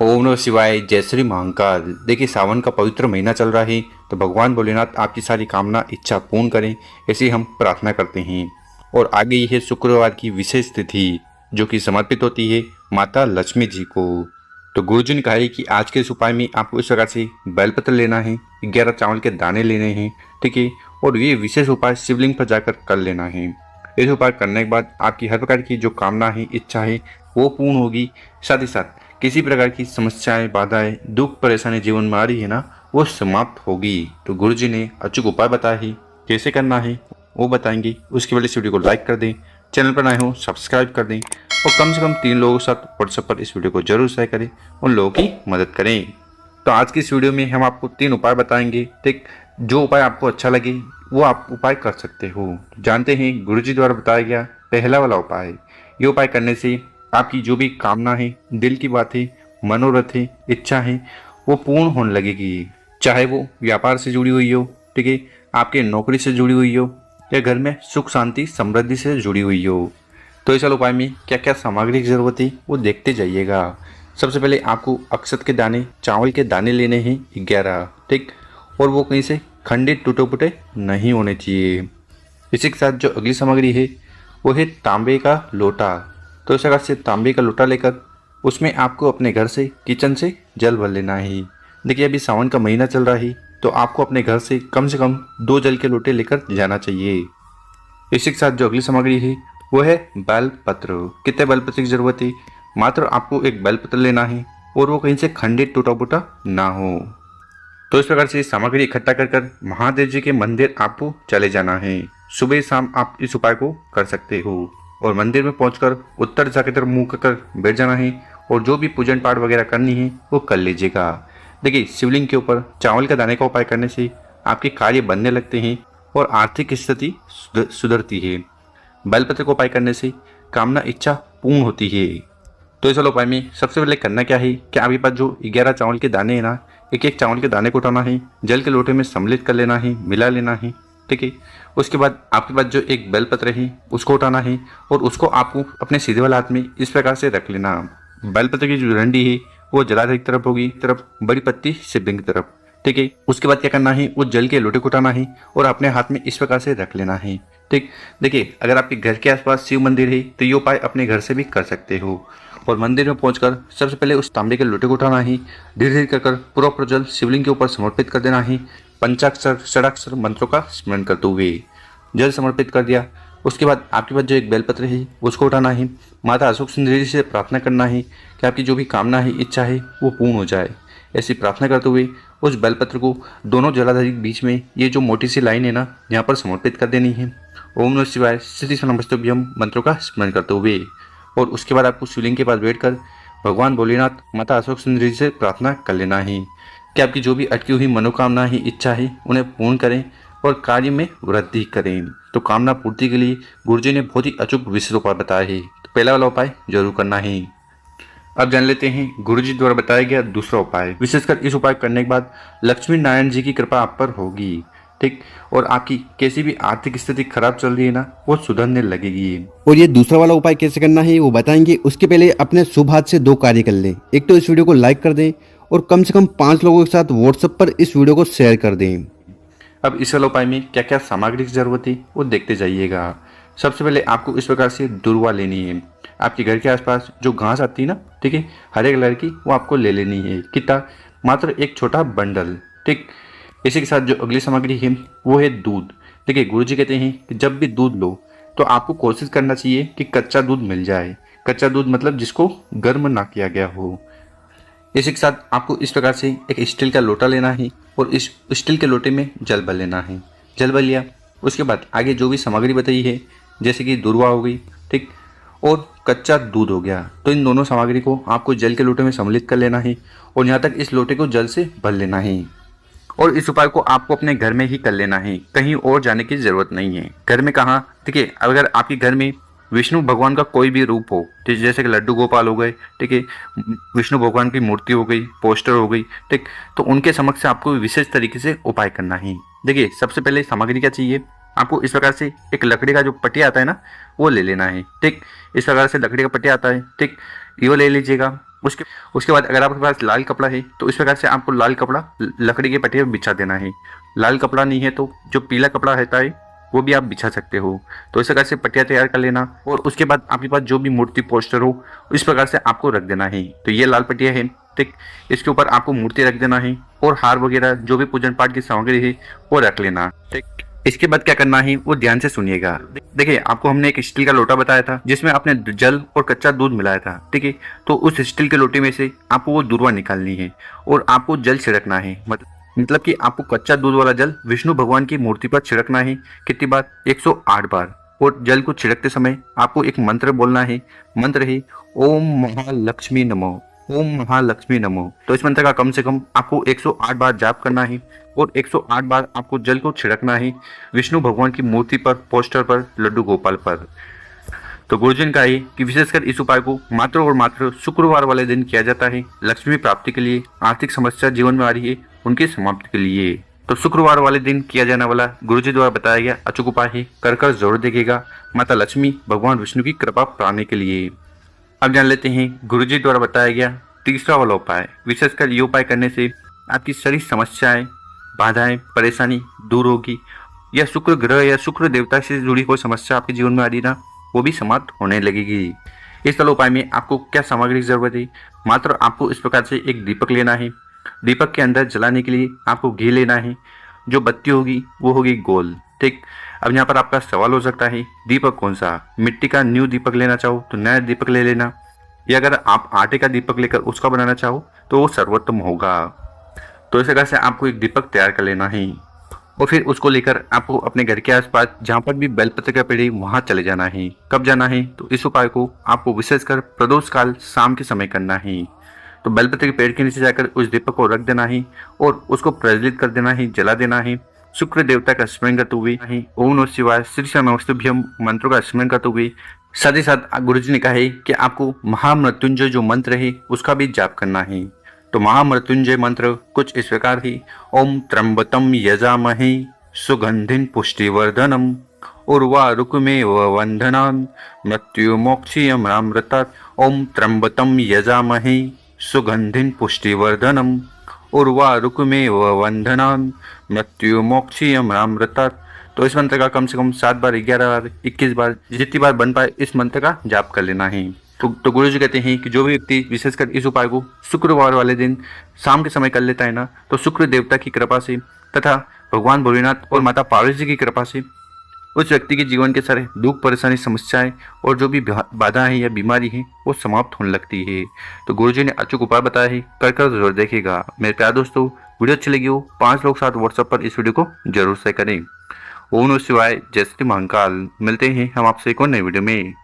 ओम नमः शिवाय। जय श्री महाकाल। देखिए, सावन का पवित्र महीना चल रहा है, तो भगवान भोलेनाथ आपकी सारी कामना इच्छा पूर्ण करें, ऐसी हम प्रार्थना करते हैं। और आगे यह है शुक्रवार की विशेष तिथि, जो कि समर्पित होती है माता लक्ष्मी जी को। तो गुरुजी ने कहा है कि आज के इस उपाय में आपको इस प्रकार से बेलपत्र लेना है, 11 चावल के दाने लेने हैं, ठीक है। और ये विशेष उपाय शिवलिंग पर जाकर कर लेना है। इस उपाय करने के बाद आपकी हर प्रकार की जो कामना है, इच्छा है, वो पूर्ण होगी। साथ ही साथ किसी प्रकार की समस्याएं, बाधाएं, दुख परेशानी जीवन में आ रही है ना, वो समाप्त होगी। तो गुरुजी ने अचूक उपाय बताया है, कैसे करना है वो बताएंगे। उसके पहले इस वीडियो को लाइक कर दें, चैनल पर नए हो सब्सक्राइब कर दें, और कम से कम 3 लोगों के साथ व्हाट्सएप पर इस वीडियो को जरूर शेयर करें, उन लोगों की मदद करें। तो आज की इस वीडियो में हम आपको 3 उपाय बताएंगे, ठीक। जो उपाय आपको अच्छा लगे वो आप उपाय कर सकते हो। जानते हैं गुरुजी द्वारा बताया गया पहला वाला उपाय। ये उपाय करने से आपकी जो भी कामना है, दिल की बात है, मनोरथ है, इच्छा है, वो पूर्ण होने लगेगी। चाहे वो व्यापार से जुड़ी हुई हो, ठीक है, आपके नौकरी से जुड़ी हुई हो, या घर में सुख शांति समृद्धि से जुड़ी हुई हो। तो इस उपाय में क्या क्या सामग्री की जरूरत है वो देखते जाइएगा। सबसे पहले आपको अक्षत के दाने, चावल के दाने लेने हैं 11, ठीक। और वो कहीं से खंडित टूटे फूटे नहीं होने चाहिए। इसी के साथ जो अगली सामग्री है वो है तांबे का लोटा। तो इस प्रकार से तांबे का लोटा लेकर उसमें आपको अपने घर से, किचन से जल भर लेना है। देखिए, अभी सावन का महीना चल रहा है, तो आपको अपने घर से कम 2 जल के लोटे लेकर जाना चाहिए। इसी के साथ जो अगली सामग्री है वो है बेलपत्र। कितने बेलपत्र की जरूरत है? मात्र आपको एक बेलपत्र लेना है, और वो कहीं से खंडित टूटा फूटा ना हो। तो इस प्रकार से सामग्री इकट्ठा कर महादेव जी के मंदिर आपको चले जाना है। सुबह शाम आप इस उपाय को कर सकते हो। और मंदिर में पहुंचकर उत्तर दिशा की तरफ मुंह कर बैठ जाना है, और जो भी पूजन पाठ वगैरह करनी है वो कर लीजिएगा। देखिए, शिवलिंग के ऊपर चावल के दाने का उपाय करने से आपके कार्य बनने लगते हैं और आर्थिक स्थिति सुधरती है। बेलपत्र को उपाय करने से कामना इच्छा पूर्ण होती है। तो इस वाले उपाय में सबसे पहले करना क्या है कि आपके पास जो 11 चावल के दाने हैं ना, एक एक चावल के दाने को उठाना है, जल के लोटे में सम्मिलित कर लेना है, मिला लेना है, ठीक है। उसके बाद आपके पास जो एक बेलपत्र है उसको उठाना है, और उसको आपको अपने सीधे वाले हाथ में इस प्रकार से रख लेना। बेलपत्र की जो डंडी है वो जलाधार की तरफ होगी, तरफ बड़ी पत्ती शिवलिंग की तरफ, ठीक है। उसके बाद क्या करना है, वो जल के लोटे को उठाना है और अपने हाथ में इस प्रकार से रख लेना है, ठीक। देखिए, अगर आपके घर के आसपास शिव मंदिर है तो ये उपाय अपने घर से भी कर सकते हो। और मंदिर में पहुंचकर सबसे पहले उस तांबे के लोटे को उठाना है, धीरे धीरे कर पूरा प्रज्वल शिवलिंग के ऊपर समर्पित कर देना है। पंचाक्षर षडाक्षर मंत्रों का स्मरण करते हुए जल समर्पित कर दिया। उसके बाद आपके पास जो एक बेलपत्र है उसको उठाना है, माता अशोक सुंदरी जी से प्रार्थना करना है कि आपकी जो भी कामना है, इच्छा है, वो पूर्ण हो जाए। ऐसी प्रार्थना करते हुए उस बेलपत्र को दोनों जलाधारी के बीच में ये जो मोटी सी लाइन है ना, यहाँ पर समर्पित कर देनी है। ओम नमः शिवाय स्थिति नमस्तुभ्यम मंत्रों का स्मरण करते हुए। और उसके बाद आपको शिवलिंग के पास बैठकर भगवान भोलेनाथ, माता अशोक सुंदरी जी से प्रार्थना कर लेना है कि आपकी जो भी अटकी हुई मनोकामना है, इच्छा है, उन्हें पूर्ण करें और कार्य में वृद्धि करें। तो कामना पूर्ति के लिए गुरुजी ने बहुत ही अचूक विशेष उपाय बताया है, तो पहला वाला उपाय जरूर करना है। अब जान लेते हैं गुरुजी द्वारा बताया गया दूसरा उपाय। विशेषकर इस उपाय करने के बाद लक्ष्मी नारायण जी की कृपा आप पर होगी, ठीक। और आपकी कैसी भी आर्थिक स्थिति खराब चल रही है ना, वो सुधरने लगेगी। और ये दूसरा वाला उपाय कैसे करना है वो बताएंगे। उसके पहले अपने शुभ हाथ से 2 कार्य कर लें। एक तो इस वीडियो को लाइक कर दें, और कम से कम 5 लोगों के साथ व्हाट्सएप पर इस वीडियो को शेयर कर दें। अब इस वाले उपाय में क्या क्या सामग्री की जरूरत है वो देखते जाइएगा। सबसे पहले आपको इस प्रकार से दुर्वा लेनी है। आपके घर के आसपास जो घास आती है ना, ठीक है, हरे कलर की, वो आपको ले लेनी है। कितना? मात्र एक छोटा बंडल, ठीक। इसी के साथ जो अगली सामग्री है वो है दूध। देखिए, गुरुजी कहते हैं कि जब भी दूध लो तो आपको कोशिश करना चाहिए कि कच्चा दूध मिल जाए। कच्चा दूध मतलब जिसको गर्म ना किया गया हो। इसी के साथ आपको इस प्रकार से एक स्टील का लोटा लेना है, और इस स्टील के लोटे में जल भर लेना है। जल भर लिया, उसके बाद आगे जो भी सामग्री बताई है, जैसे कि दुर्वा हो गई, ठीक, और कच्चा दूध हो गया, तो इन दोनों सामग्री को आपको जल के लोटे में सम्मिलित कर लेना है, और यहाँ तक इस लोटे को जल से भर लेना है। और इस उपाय को आपको अपने घर में ही कर लेना है, कहीं और जाने की जरूरत नहीं है। घर में कहाँ? देखिए, अगर आपके घर में विष्णु भगवान का कोई भी रूप हो, ठीक, जैसे कि लड्डू गोपाल हो गए, ठीक है, विष्णु भगवान की मूर्ति हो गई, पोस्टर हो गई, ठीक, तो उनके समक्ष आपको विशेष तरीके से उपाय करना है। देखिए, सबसे पहले सामग्री क्या चाहिए आपको? इस प्रकार से एक लकड़ी का जो पटिया आता है ना, वो ले लेना है, ठीक। इस प्रकार से लकड़ी का पटिया आता है, ठीक, ये ले लीजिएगा। उसके बाद अगर आपके पास लाल कपड़ा है तो इस प्रकार से आपको लाल कपड़ा लकड़ी के पट्टे पर बिछा देना है। लाल कपड़ा नहीं है तो जो पीला कपड़ा रहता है वो भी आप बिछा सकते हो। तो इस प्रकार से पट्टियाँ तैयार कर लेना और उसके बाद आपके पास जो भी मूर्ति पोस्टर हो इस प्रकार से आपको रख देना है। तो ये लाल पट्टियाँ हैं, ठीक, इसके ऊपर आपको मूर्ति रख देना है और हार वगैरह जो भी पूजन पाठ की सामग्री है वो रख लेना, ठीक। इसके बाद क्या करना है वो ध्यान से सुनिएगा। देखिए, आपको हमने एक स्टील का लोटा बताया था जिसमें आपने जल और कच्चा दूध मिलाया था, ठीक है। तो उस स्टील के लोटे में से आपको वो दूरवा निकालनी है और आपको जल छिड़कना है। मतलब कि आपको कच्चा दूध वाला जल विष्णु भगवान की मूर्ति पर छिड़कना है। कितनी बार? 108 बार। और जल को छिड़कते समय आपको एक मंत्र बोलना है। मंत्र है ओम महालक्ष्मी नमो, ओम महालक्ष्मी नमो। तो इस मंत्र का कम से कम आपको 108 बार जाप करना है और 108 बार आपको जल को छिड़कना है विष्णु भगवान की मूर्ति पर, पोस्टर पर, लड्डू गोपाल पर। तो गुरुजन का है कि विशेषकर इस उपाय को मात्र और मात्र शुक्रवार वाले दिन किया जाता है, लक्ष्मी प्राप्ति के लिए, आर्थिक समस्या जीवन में आ रही है उनकी समाप्ति के लिए। तो शुक्रवार वाले दिन किया जाने वाला गुरुजी द्वारा बताया गया अचूक उपाय है, कर जरूर देखिएगा, माता लक्ष्मी, भगवान विष्णु की कृपा पाने के लिए। अब जान लेते हैं गुरुजी द्वारा बताया गया तीसरा वाला उपाय। विशेषकर ये उपाय करने से आपकी सारी समस्याएं, बाधाएं, परेशानी दूर होगी, या शुक्र ग्रह या शुक्र देवता से जुड़ी कोई समस्या आपके जीवन में आ रही ना वो भी समाप्त होने लगेगी। इस वाले उपाय में आपको क्या सामग्री की जरूरत है? मात्र आपको इस प्रकार से एक दीपक लेना है। दीपक के अंदर जलाने के लिए आपको घी लेना है। जो बत्ती होगी वो होगी गोल, ठीक। अब यहाँ पर आपका सवाल हो सकता है दीपक कौन सा? मिट्टी का न्यू दीपक लेना चाहो तो नया दीपक ले लेना, या अगर आप आटे का दीपक लेकर उसका बनाना चाहो तो वो सर्वोत्तम होगा। तो इस प्रकार से आपको एक दीपक तैयार कर लेना है और फिर उसको लेकर आपको अपने घर के आसपास जहाँ पर भी बेलपत्र का पेड़ है वहाँ चले जाना है। कब जाना है? तो इस उपाय को आपको विशेषकर प्रदोष काल शाम के समय करना है। तो बेलपत्र के पेड़ के नीचे जाकर उस दीपक को रख देना है और उसको प्रज्वलित कर देना है, जला देना है। शुक्र देवता का स्मरण करते हुए ओम नमः शिवाय, श्री नमस्तुभ्यम मंत्रों का स्मरण करते हुए, साथ ही साथ गुरुजी ने कहा है कि आपको महामृत्युंजय जो मंत्र है उसका भी जाप करना है। तो महामृत्युंजय मंत्र कुछ इस प्रकार ही, ओम त्र्यंबकम यजामहे सुगंधिन पुष्टिवर्धनम उर्वारुकमेव वंदनान् मृत्युमोक्षीयमृतात्। ओम त्र्यंबकम यजामहे सुगंधिन पुष्टिवर्धनम उर्वारुकमेव वंदनान् मृत्युमोक्षीयमृतात्। तो इस मंत्र का कम से कम 7 बार, 11 बार, 21 बार, जितनी बार बन पाए इस मंत्र का जाप कर लेना है। तो गुरु जी कहते हैं कि जो भी व्यक्ति विशेषकर इस उपाय को शुक्रवार वाले दिन शाम के समय कर लेता है ना, तो शुक्र देवता की कृपा से तथा भगवान भोलेनाथ और माता पार्वती जी की कृपा से उस व्यक्ति के जीवन के सारे दुख, परेशानी, समस्याएं और जो भी बाधाएं या बीमारी है वो समाप्त होने लगती है। तो गुरु जी ने अचूक उपाय बताया है, कर जरूर देखेगा। मेरे प्यारे दोस्तों, वीडियो अच्छी लगी हो 5 लोग साथ व्हाट्सएप पर इस वीडियो को जरूर शेयर करें। ओम नमः शिवाय, जय श्री महाकाल। मिलते हैं हम आपसे एक और नई वीडियो में।